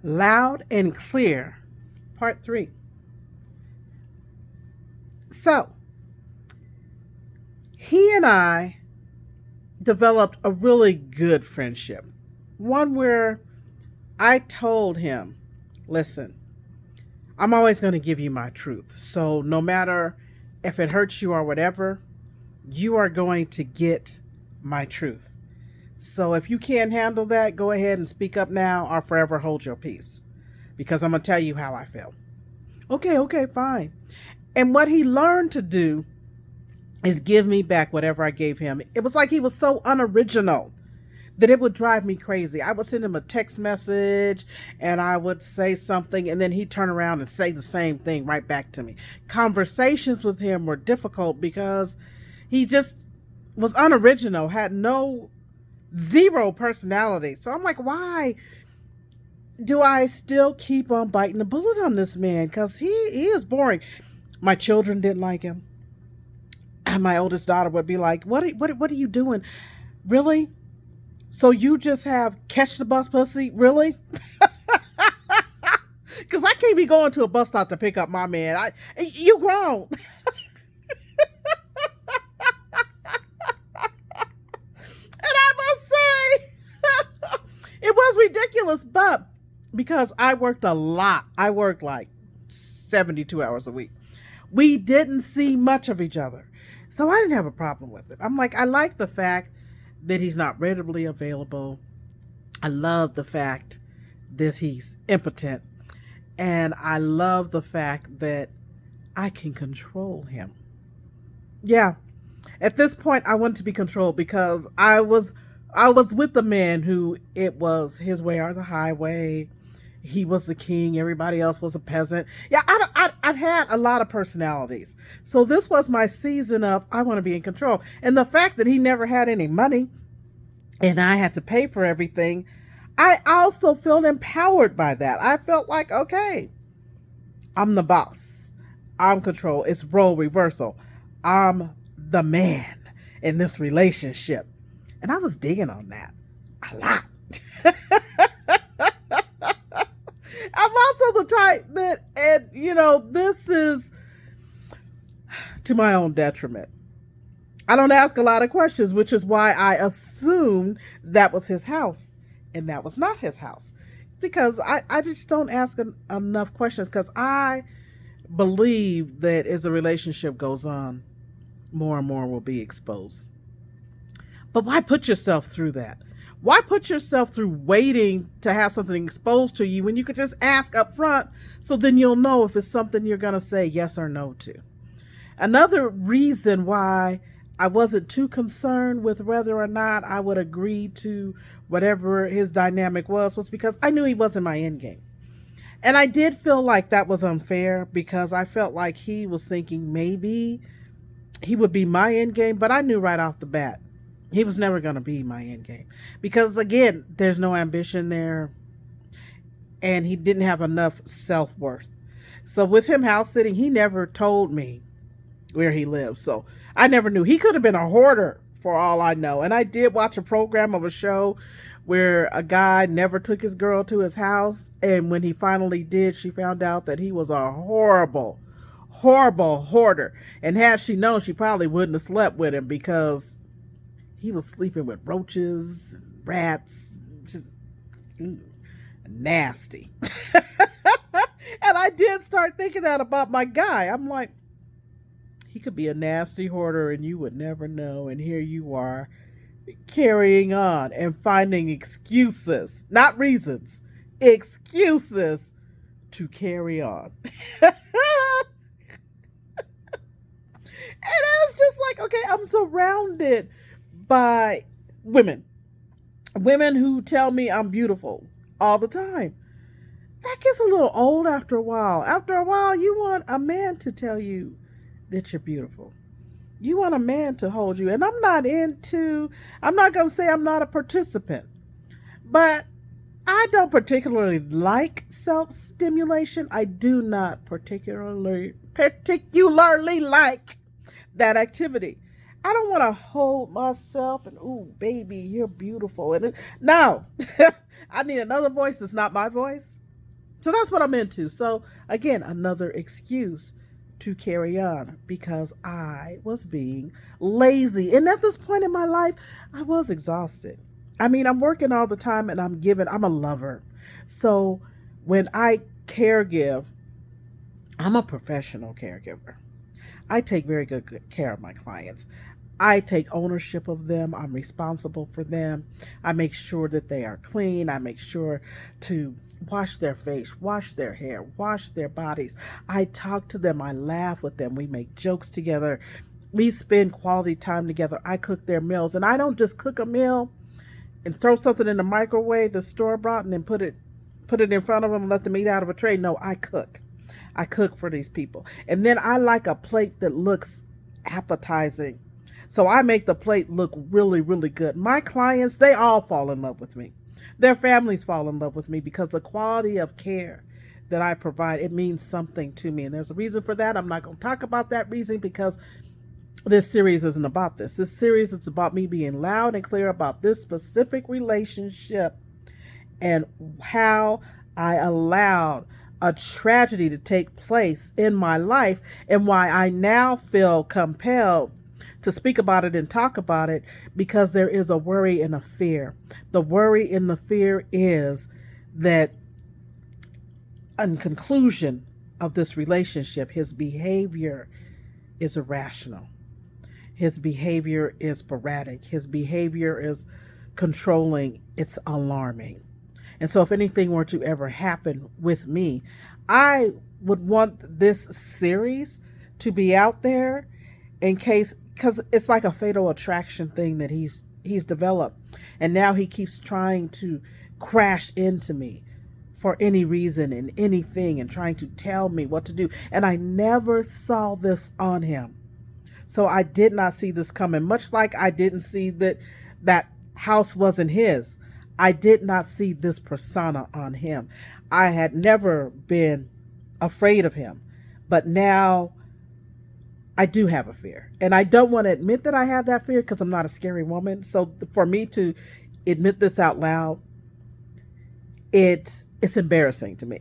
Loud and Clear, Part 3. So, he and I developed a really good friendship. One where I told him, listen, I'm always going to give you my truth. So, no matter if it hurts you or whatever, you are going to get my truth. So, if you can't handle that, go ahead and speak up now or forever hold your peace because I'm going to tell you how I feel. Okay, okay, fine. And what he learned to do is give me back whatever I gave him. It was like he was so unoriginal that it would drive me crazy. I would send him a text message and I would say something and then he'd turn around and say the same thing right back to me. Conversations with him were difficult because he just was unoriginal, had zero personality. So I'm like, why do I still keep on biting the bullet on this man? Because he is boring. My children didn't like him. And my oldest daughter would be like, what are you doing? Really? So you just have catch the bus pussy? Really? Because I can't be going to a bus stop to pick up my man. You grown. And I must say, it was ridiculous, but because I worked a lot, I worked like 72 hours a week. We didn't see much of each other. So I didn't have a problem with it. I'm like, I like the fact that he's not readily available. I love the fact that he's impotent. And I love the fact that I can control him. Yeah. At this point, I wanted to be controlled because I was with the man who it was his way or the highway. He was the king. Everybody else was a peasant. Yeah, I've had a lot of personalities. So this was my season of I want to be in control. And the fact that he never had any money and I had to pay for everything, I also felt empowered by that. I felt like, okay, I'm the boss. I'm control. It's role reversal. I'm the man in this relationship. And I was digging on that a lot. I'm also the type that, and this is to my own detriment. I don't ask a lot of questions, which is why I assumed that was his house. And that was not his house. Because I just don't ask enough questions because I believe that as the relationship goes on, more and more will be exposed. But why put yourself through that? Why put yourself through waiting to have something exposed to you when you could just ask up front so then you'll know if it's something you're going to say yes or no to? Another reason why I wasn't too concerned with whether or not I would agree to whatever his dynamic was because I knew he wasn't my end game. And I did feel like that was unfair because I felt like he was thinking maybe he would be my end game, but I knew right off the bat he was never going to be my end game because, again, there's no ambition there and he didn't have enough self-worth. So with him house sitting, he never told me where he lives. So I never knew. He could have been a hoarder for all I know. And I did watch a program of a show where a guy never took his girl to his house. And when he finally did, she found out that he was a horrible, horrible hoarder. And had she known, she probably wouldn't have slept with him because he was sleeping with roaches, rats, just nasty. And I did start thinking that about my guy. I'm like, he could be a nasty hoarder and you would never know. And here you are carrying on and finding excuses, not reasons, excuses to carry on. And it was just like, okay, I'm surrounded by women who tell me I'm beautiful all the time. That gets a little old after a while. After a while, you want a man to tell you that you're beautiful. You want a man to hold you. And I'm not going to say I'm not a participant, but I don't particularly like self-stimulation. I do not particularly like that activity. I don't want to hold myself and, ooh, baby, you're beautiful. No, I need another voice that's not my voice So that's what I'm into. So again, another excuse to carry on because I was being lazy. And at this point in my life, I was exhausted. I mean, I'm working all the time and I'm a lover. So when I caregive, I'm a professional caregiver. I take very good care of my clients. I take ownership of them. I'm responsible for them. I make sure that they are clean. I make sure to wash their face, wash their hair, wash their bodies. I talk to them. I laugh with them. We make jokes together. We spend quality time together. I cook their meals. And I don't just cook a meal and throw something in the microwave, the store bought, and then put it in front of them and let them eat out of a tray. No, I cook. I cook for these people. And then I like a plate that looks appetizing. So I make the plate look really, really good. My clients, they all fall in love with me. Their families fall in love with me because the quality of care that I provide, it means something to me. And there's a reason for that. I'm not going to talk about that reason because this series isn't about this. This series is about me being loud and clear about this specific relationship and how I allowed a tragedy to take place in my life and why I now feel compelled to speak about it and talk about it because there is a worry and a fear. The worry and the fear is that in conclusion of this relationship, his behavior is irrational. His behavior is sporadic. His behavior is controlling. It's alarming. And so if anything were to ever happen with me, I would want this series to be out there in case, because it's like a fatal attraction thing that he's developed. And now he keeps trying to crash into me for any reason and anything and trying to tell me what to do. And I never saw this on him. So I did not see this coming, much like I didn't see that house wasn't his. I did not see this persona on him. I had never been afraid of him, but now I do have a fear. And I don't want to admit that I have that fear because I'm not a scary woman. So for me to admit this out loud, it's embarrassing to me.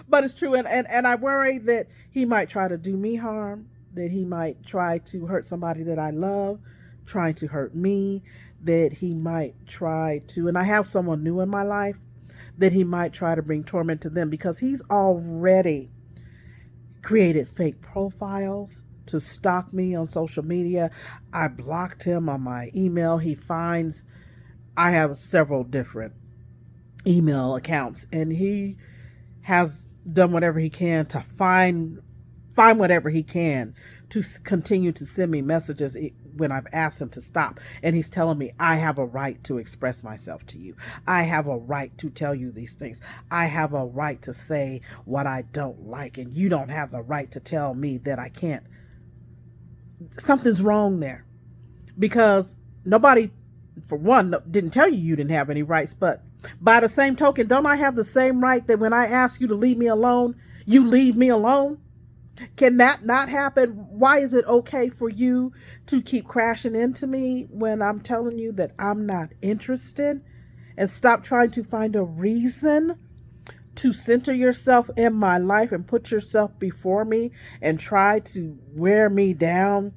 But it's true. And I worry that he might try to do me harm, that he might try to hurt somebody that I love, trying to hurt me, that he might try to, and I have someone new in my life, that he might try to bring torment to them because he's already created fake profiles to stalk me on social media. I blocked him on my email. I have several different email accounts and he has done whatever he can to find whatever he can to continue to send me messages when I've asked him to stop. And he's telling me, I have a right to express myself to you. I have a right to tell you these things. I have a right to say what I don't like. And you don't have the right to tell me that I can't. Something's wrong there because nobody, for one, didn't tell you didn't have any rights. But by the same token, don't I have the same right that when I ask you to leave me alone, you leave me alone? Can that not happen? Why is it okay for you to keep crashing into me when I'm telling you that I'm not interested? And stop trying to find a reason to center yourself in my life and put yourself before me and try to wear me down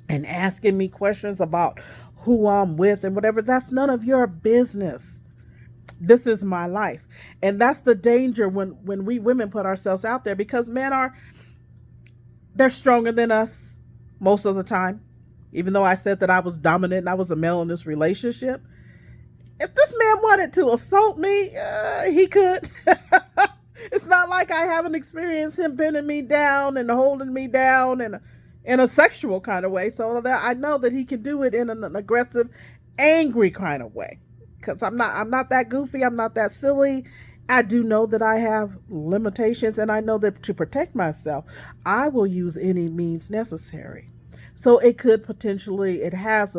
and asking me questions about who I'm with and whatever. That's none of your business. This is my life. And that's the danger when we women put ourselves out there because they're stronger than us most of the time. Even though I said that I was dominant and I was a male in this relationship, if this man wanted to assault me, he could. It's not like I haven't experienced him pinning me down and holding me down in a sexual kind of way. So that I know that he can do it in an aggressive, angry kind of way. Because I'm not that goofy. I'm not that silly. I do know that I have limitations, and I know that to protect myself, I will use any means necessary. So it has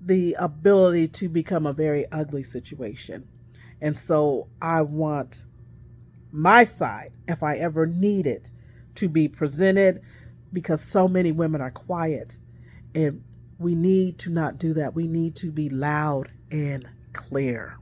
the ability to become a very ugly situation. And so I want my side, if I ever need it, to be presented because so many women are quiet. And we need to not do that. We need to be loud and clear.